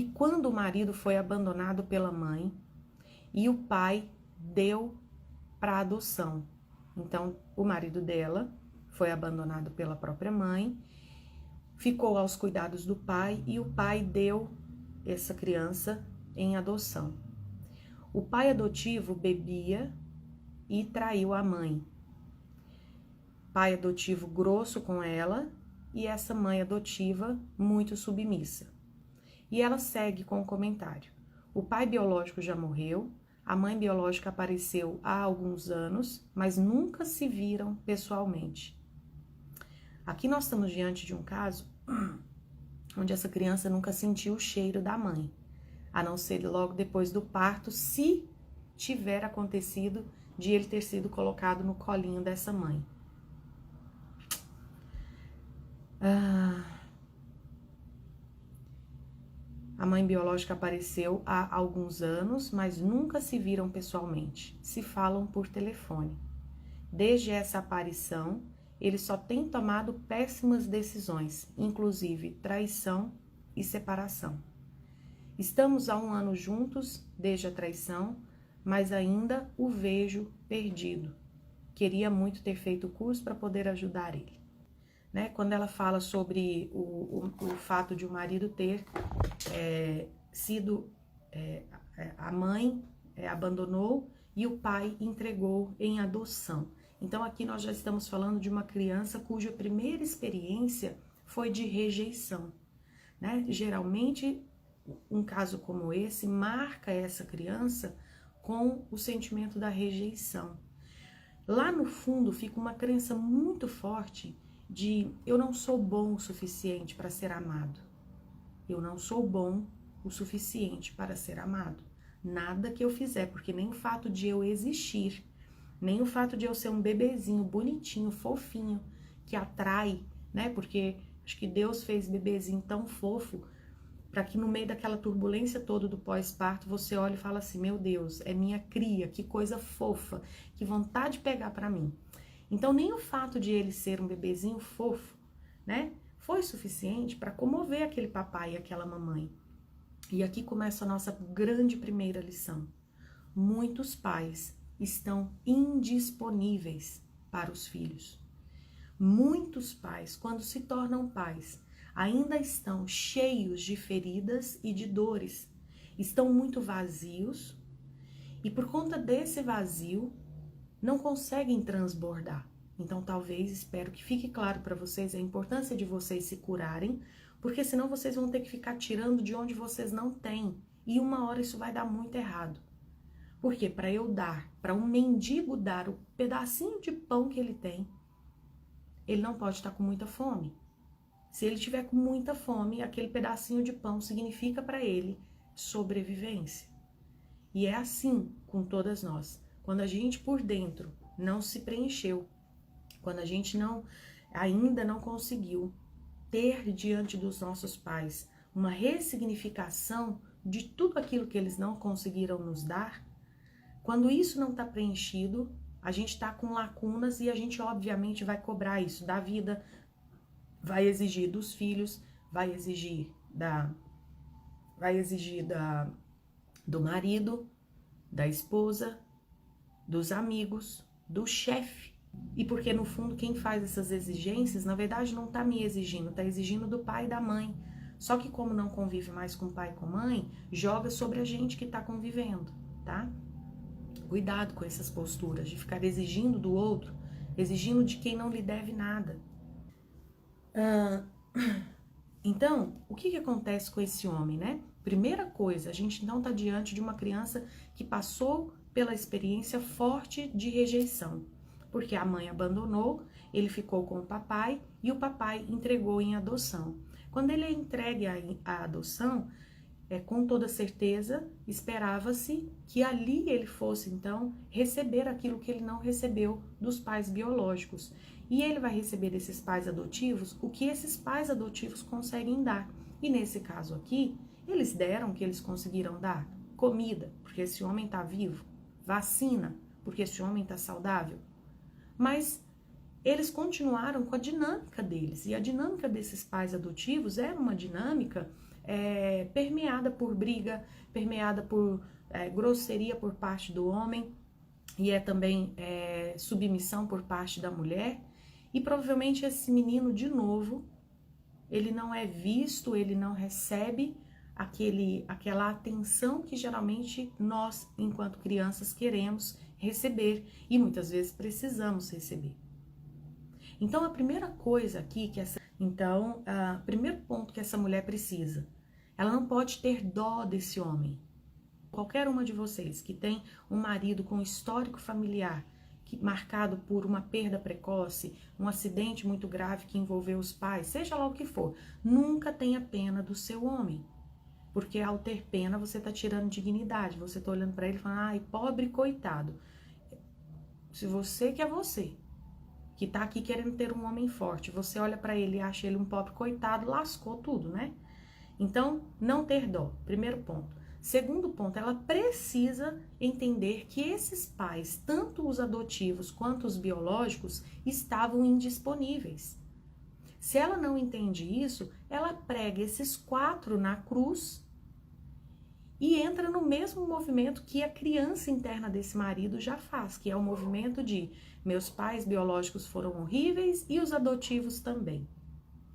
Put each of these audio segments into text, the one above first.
E quando o marido foi abandonado pela mãe e o pai deu para adoção. Então, o marido dela foi abandonado pela própria mãe, ficou aos cuidados do pai e o pai deu essa criança em adoção. O pai adotivo bebia e traiu a mãe. Pai adotivo grosso com ela e essa mãe adotiva muito submissa. E ela segue com o comentário: o pai biológico já morreu, a mãe biológica apareceu há alguns anos, mas nunca se viram pessoalmente. Aqui nós estamos diante de um caso onde essa criança nunca sentiu o cheiro da mãe, a não ser logo depois do parto, se tiver acontecido de ele ter sido colocado no colinho dessa mãe. A mãe biológica apareceu há alguns anos, mas nunca se viram pessoalmente, se falam por telefone. Desde essa aparição, ele só tem tomado péssimas decisões, inclusive traição e separação. Estamos há 1 ano juntos desde a traição, mas ainda o vejo perdido. Queria muito ter feito o curso para poder ajudar ele. Né? Quando ela fala sobre o fato de o marido ter a mãe abandonou e o pai entregou em adoção. Então aqui nós já estamos falando de uma criança cuja primeira experiência foi de rejeição, né? Geralmente um caso como esse marca essa criança com o sentimento da rejeição. Lá no fundo fica uma crença muito forte de eu não sou bom o suficiente para ser amado. Eu não sou bom o suficiente para ser amado. Nada que eu fizer, porque nem o fato de eu existir, nem o fato de eu ser um bebezinho bonitinho, fofinho, que atrai, né? Porque acho que Deus fez bebezinho tão fofo para que no meio daquela turbulência toda do pós-parto você olhe e fala assim: meu Deus, é minha cria, que coisa fofa, que vontade de pegar para mim. Então, nem o fato de ele ser um bebezinho fofo, né, foi suficiente para comover aquele papai e aquela mamãe. E aqui começa a nossa grande primeira lição. Muitos pais estão indisponíveis para os filhos. Muitos pais, quando se tornam pais, ainda estão cheios de feridas e de dores. Estão muito vazios e por conta desse vazio, não conseguem transbordar. Então, talvez, espero que fique claro para vocês a importância de vocês se curarem, porque senão vocês vão ter que ficar tirando de onde vocês não têm. E uma hora isso vai dar muito errado. Porque para eu dar, para um mendigo dar o pedacinho de pão que ele tem, ele não pode estar com muita fome. Se ele tiver com muita fome, aquele pedacinho de pão significa para ele sobrevivência. E é assim com todas nós. Quando a gente por dentro não se preencheu, quando a gente ainda não conseguiu ter diante dos nossos pais uma ressignificação de tudo aquilo que eles não conseguiram nos dar, quando isso não está preenchido, a gente está com lacunas e a gente obviamente vai cobrar isso da vida, vai exigir dos filhos, vai exigir do marido, da esposa, dos amigos, do chefe. E porque no fundo quem faz essas exigências, na verdade não tá me exigindo, tá exigindo do pai e da mãe. Só que como não convive mais com pai e com mãe, joga sobre a gente que tá convivendo, tá? Cuidado com essas posturas de ficar exigindo do outro, exigindo de quem não lhe deve nada. Então, o que acontece com esse homem, né? Primeira coisa, a gente não tá diante de uma criança que passou pela experiência forte de rejeição, porque a mãe abandonou, ele ficou com o papai e o papai entregou em adoção. Quando ele é entregue à adoção, com toda certeza, esperava-se que ali ele fosse, então, receber aquilo que ele não recebeu dos pais biológicos. E ele vai receber desses pais adotivos o que esses pais adotivos conseguem dar. E nesse caso aqui, eles deram o que eles conseguiram dar. Comida, porque esse homem está vivo. Vacina, porque esse homem está saudável. Mas eles continuaram com a dinâmica deles. E a dinâmica desses pais adotivos era uma dinâmica permeada por briga, permeada por grosseria por parte do homem, e também submissão por parte da mulher. E provavelmente esse menino, de novo, ele não é visto, ele não recebe aquela atenção que geralmente nós, enquanto crianças, queremos receber e muitas vezes precisamos receber. Então, a primeira coisa aqui o primeiro ponto que essa mulher precisa, ela não pode ter dó desse homem. Qualquer uma de vocês que tem um marido com histórico familiar marcado por uma perda precoce, um acidente muito grave que envolveu os pais, seja lá o que for, nunca tenha pena do seu homem. Porque ao ter pena, você está tirando dignidade, você está olhando para ele e falando, ai, pobre coitado. Se você que é você, que tá aqui querendo ter um homem forte, você olha para ele e acha ele um pobre coitado, lascou tudo, né? Então, não ter dó, primeiro ponto. Segundo ponto, ela precisa entender que esses pais, tanto os adotivos quanto os biológicos, estavam indisponíveis. Se ela não entende isso, ela prega esses 4 na cruz e entra no mesmo movimento que a criança interna desse marido já faz, que é o movimento de meus pais biológicos foram horríveis e os adotivos também.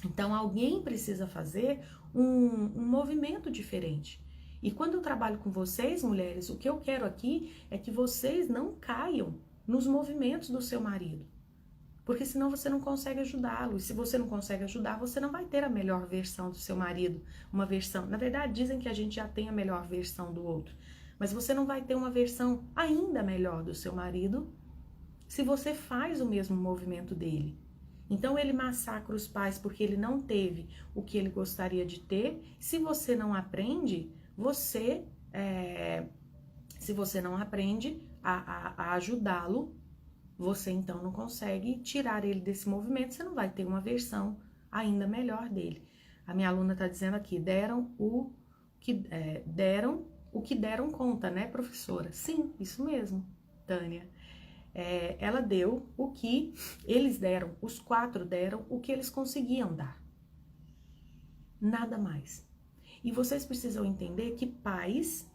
Então, alguém precisa fazer um movimento diferente. E quando eu trabalho com vocês, mulheres, o que eu quero aqui é que vocês não caiam nos movimentos do seu marido. Porque senão você não consegue ajudá-lo. E se você não consegue ajudar, você não vai ter a melhor versão do seu marido. Uma versão, na verdade, dizem que a gente já tem a melhor versão do outro. Mas você não vai ter uma versão ainda melhor do seu marido se você faz o mesmo movimento dele. Então ele massacra os pais porque ele não teve o que ele gostaria de ter. Se você não aprende, se você não aprende a ajudá-lo, você então não consegue tirar ele desse movimento, você não vai ter uma versão ainda melhor dele. A minha aluna está dizendo aqui, deram o que deram conta, né, professora? Sim, isso mesmo, Tânia. Ela deu o que eles deram, os 4 deram o que eles conseguiam dar. Nada mais. E vocês precisam entender que pais,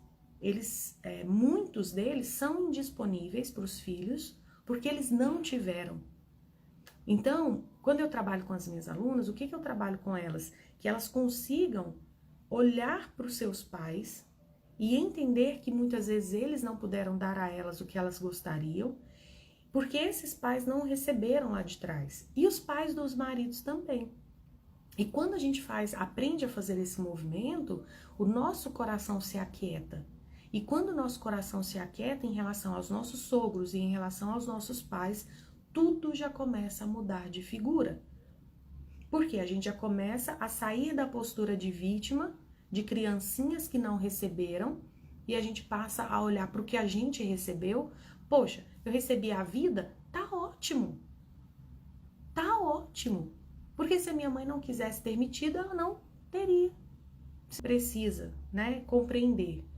muitos deles são indisponíveis para os filhos, porque eles não tiveram. Então, quando eu trabalho com as minhas alunas, o que eu trabalho com elas? Que elas consigam olhar para os seus pais e entender que muitas vezes eles não puderam dar a elas o que elas gostariam, porque esses pais não receberam lá de trás. E os pais dos maridos também. E quando a gente aprende a fazer esse movimento, o nosso coração se aquieta. E quando o nosso coração se aquieta em relação aos nossos sogros e em relação aos nossos pais, tudo já começa a mudar de figura. Porque a gente já começa a sair da postura de vítima, de criancinhas que não receberam, e a gente passa a olhar para o que a gente recebeu. Poxa, eu recebi a vida, tá ótimo. Tá ótimo. Porque se a minha mãe não quisesse ter me tido, ela não teria. Você precisa, né, compreender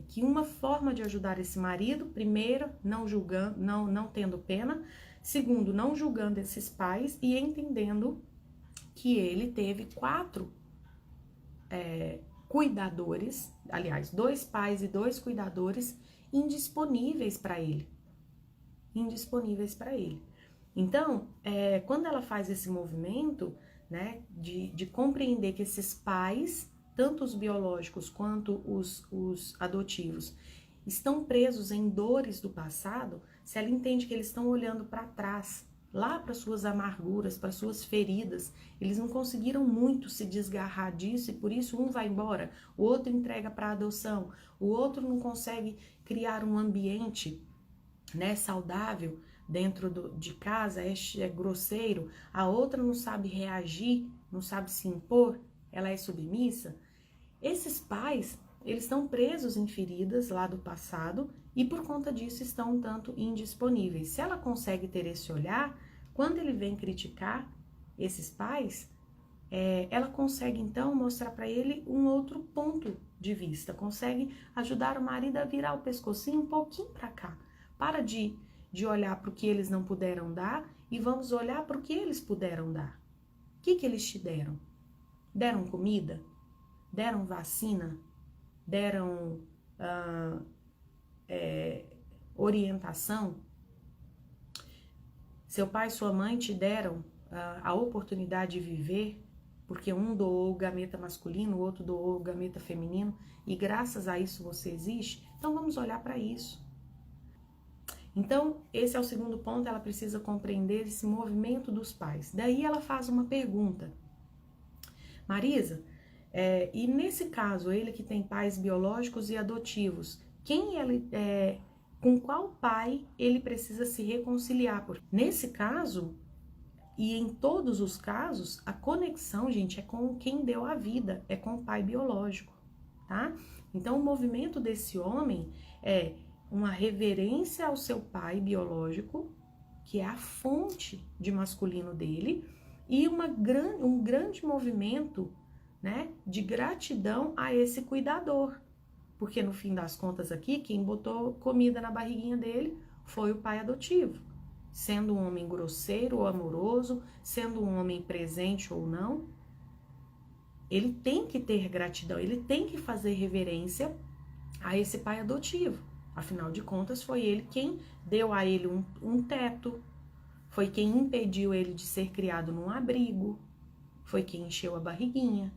que uma forma de ajudar esse marido, primeiro, não julgando, não tendo pena, segundo, não julgando esses pais e entendendo que ele teve 4 cuidadores, aliás, 2 pais e 2 cuidadores indisponíveis para ele. Indisponíveis para ele. Então, quando ela faz esse movimento, né, de compreender que esses pais, tanto os biológicos quanto os adotivos, estão presos em dores do passado, se ela entende que eles estão olhando para trás, lá para suas amarguras, para suas feridas, eles não conseguiram muito se desgarrar disso e por isso um vai embora, o outro entrega para adoção, o outro não consegue criar um ambiente, né, saudável dentro de casa, é grosseiro, a outra não sabe reagir, não sabe se impor, ela é submissa. Esses pais, eles estão presos em feridas lá do passado e por conta disso estão um tanto indisponíveis. Se ela consegue ter esse olhar, quando ele vem criticar esses pais, ela consegue então mostrar para ele um outro ponto de vista, consegue ajudar o marido a virar o pescocinho um pouquinho para cá. Para de olhar para o que eles não puderam dar e vamos olhar para o que eles puderam dar. O que eles te deram? Deram comida? deram vacina, deram orientação? Seu pai e sua mãe te deram a oportunidade de viver, porque um doou o gameta masculino, o outro doou o gameta feminino, e graças a isso você existe? Então vamos olhar para isso. Então, esse é o segundo ponto, ela precisa compreender esse movimento dos pais. Daí ela faz uma pergunta. Marisa, e nesse caso, ele que tem pais biológicos e adotivos, com qual pai ele precisa se reconciliar? Porque nesse caso, e em todos os casos, a conexão, gente, é com quem deu a vida, é com o pai biológico, tá? Então, o movimento desse homem é uma reverência ao seu pai biológico, que é a fonte de masculino dele, e um grande movimento, né, de gratidão a esse cuidador. Porque no fim das contas aqui, quem botou comida na barriguinha dele foi o pai adotivo. Sendo um homem grosseiro ou amoroso, sendo um homem presente ou não, ele tem que ter gratidão, ele tem que fazer reverência a esse pai adotivo. Afinal de contas, foi ele quem deu a ele um teto, foi quem impediu ele de ser criado num abrigo, foi quem encheu a barriguinha.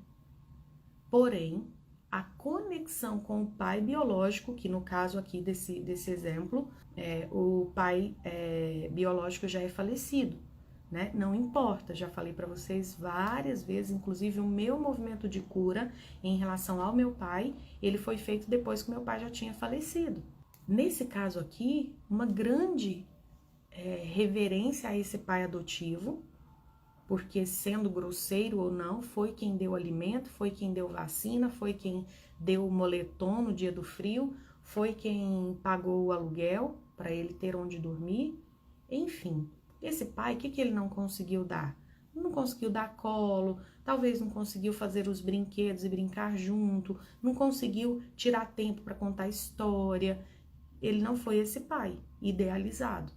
Porém, a conexão com o pai biológico, que no caso aqui desse exemplo, o pai biológico já é falecido, né? Não importa, já falei para vocês várias vezes, inclusive o meu movimento de cura em relação ao meu pai, ele foi feito depois que meu pai já tinha falecido. Nesse caso aqui, uma grande reverência a esse pai adotivo, porque sendo grosseiro ou não, foi quem deu alimento, foi quem deu vacina, foi quem deu o moletom no dia do frio, foi quem pagou o aluguel para ele ter onde dormir. Enfim, esse pai, o que ele não conseguiu dar? Não conseguiu dar colo, talvez não conseguiu fazer os brinquedos e brincar junto, não conseguiu tirar tempo para contar história. Ele não foi esse pai idealizado,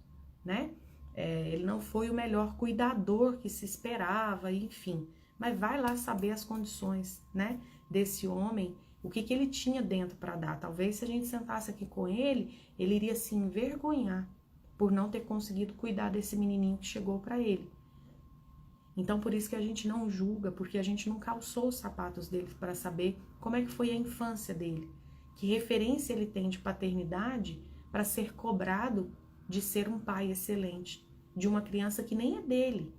né? Ele não foi o melhor cuidador que se esperava, enfim. Mas vai lá saber as condições, né, desse homem, o que ele tinha dentro para dar. Talvez se a gente sentasse aqui com ele, ele iria se envergonhar por não ter conseguido cuidar desse menininho que chegou para ele. Então, por isso que a gente não julga, porque a gente não calçou os sapatos dele para saber como é que foi a infância dele. Que referência ele tem de paternidade para ser cobrado de ser um pai excelente, de uma criança que nem é dele.